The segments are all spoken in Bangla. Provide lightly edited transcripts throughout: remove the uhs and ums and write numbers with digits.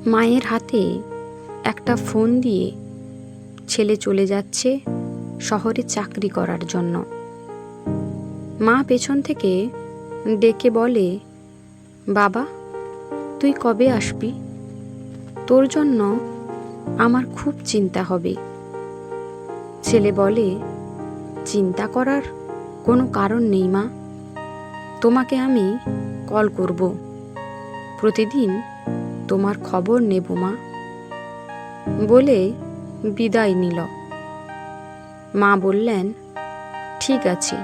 মায়ের হাতে একটা ফোন দিয়ে ছেলে চলে যাচ্ছে শহরে চাকরি করার জন্য। মা পেছন থেকে ডেকে বলে, বাবা তুই কবে আসবি? তোর জন্য আমার খুব চিন্তা হবে। ছেলে বলে, চিন্তা করার কোনো কারণ নেই মা, তোমাকে আমি কল করব, প্রতিদিন তোমার খবর নেব মা। বলে বিদায় নিল। মা বললেন, ঠিক আছে,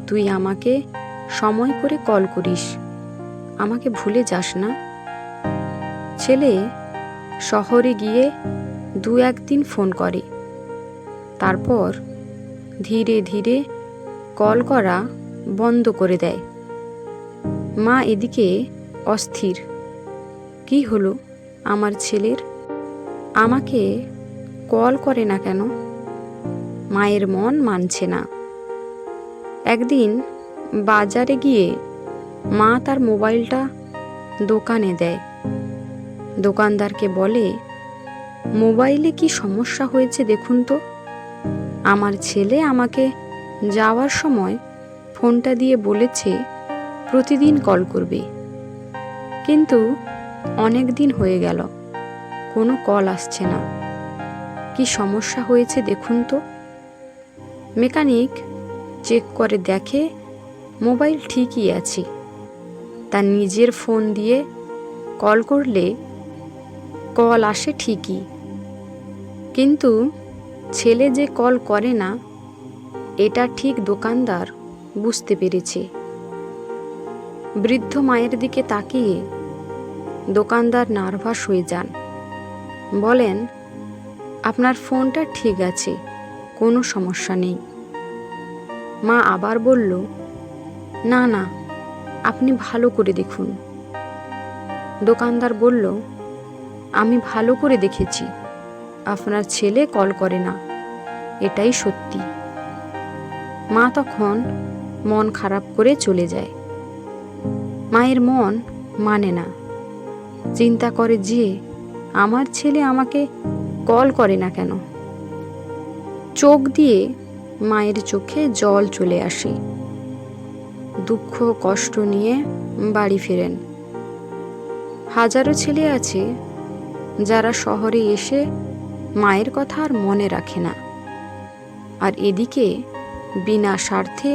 তুই আমাকে সময় করে কল করিস, আমাকে ভুলে যাস না। ছেলে শহরে গিয়ে 2-1 দিন ফোন করে, তারপর ধীরে ধীরে কল করা বন্ধ করে দেয়। মা এদিকে অস্থির, কি হলো আমার ছেলের, আমাকে কল করে না কেন? মায়ের মন মানছে না। একদিন বাজারে গিয়ে মা তার মোবাইলটা দোকানে দেয়। দোকানদারকে বলে, মোবাইলে কি সমস্যা হয়েছে দেখুন তো। আমার ছেলে আমাকে যাওয়ার সময় ফোনটা দিয়ে বলেছে প্রতিদিন কল করবে, কিন্তু অনেক দিন হয়ে গেল, কোনো কল আসছে না। কি সমস্যা হয়েছে দেখুন তো। মেকানিক চেক করে দেখে মোবাইল ঠিকই আছে। তার নিজের ফোন দিয়ে কল করলে কল আসে ঠিকই, কিন্তু ছেলে যে কল করে না এটা ঠিক দোকানদার বুঝতে পেরেছে। বৃদ্ধ মায়ের দিকে তাকিয়ে দোকানদার নার্ভাস হয়ে যান। বলেন, আপনার ফোনটা ঠিক আছে, কোনো সমস্যা নেই। মা আবার বলল, না না, আপনি ভালো করে দেখুন। দোকানদার বলল, আমি ভালো করে দেখেছি, আপনার ছেলে কল করে না, এটাই সত্যি। মা তখন মন খারাপ করে চলে যায়। মায়ের মন মানে না, চিন্তা করে যে আমার ছেলে আমাকে কল করে না কেন। চোখ দিয়ে মায়ের চোখে জল চলে আসে। দুঃখ কষ্ট নিয়ে বাড়ি ফেরেন। হাজারো ছেলে আছে যারা শহরে এসে মায়ের কথা আর মনে রাখে না, আর এদিকে বিনা স্বার্থে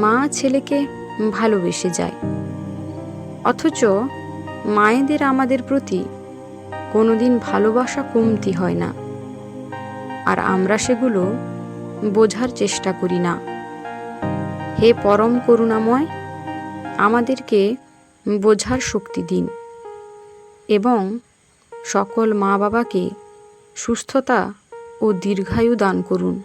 মা ছেলেকে ভালোবেসে যায়। অথচ মায়েদের আমাদের প্রতি কোনোদিন ভালোবাসা কমতি হয় না, আর আমরা সেগুলো বোঝার চেষ্টা করি না। হে পরম করুণাময়, আমাদেরকে বোঝার শক্তি দিন এবং সকল মা বাবাকে সুস্থতা ও দীর্ঘায়ু দান করুন।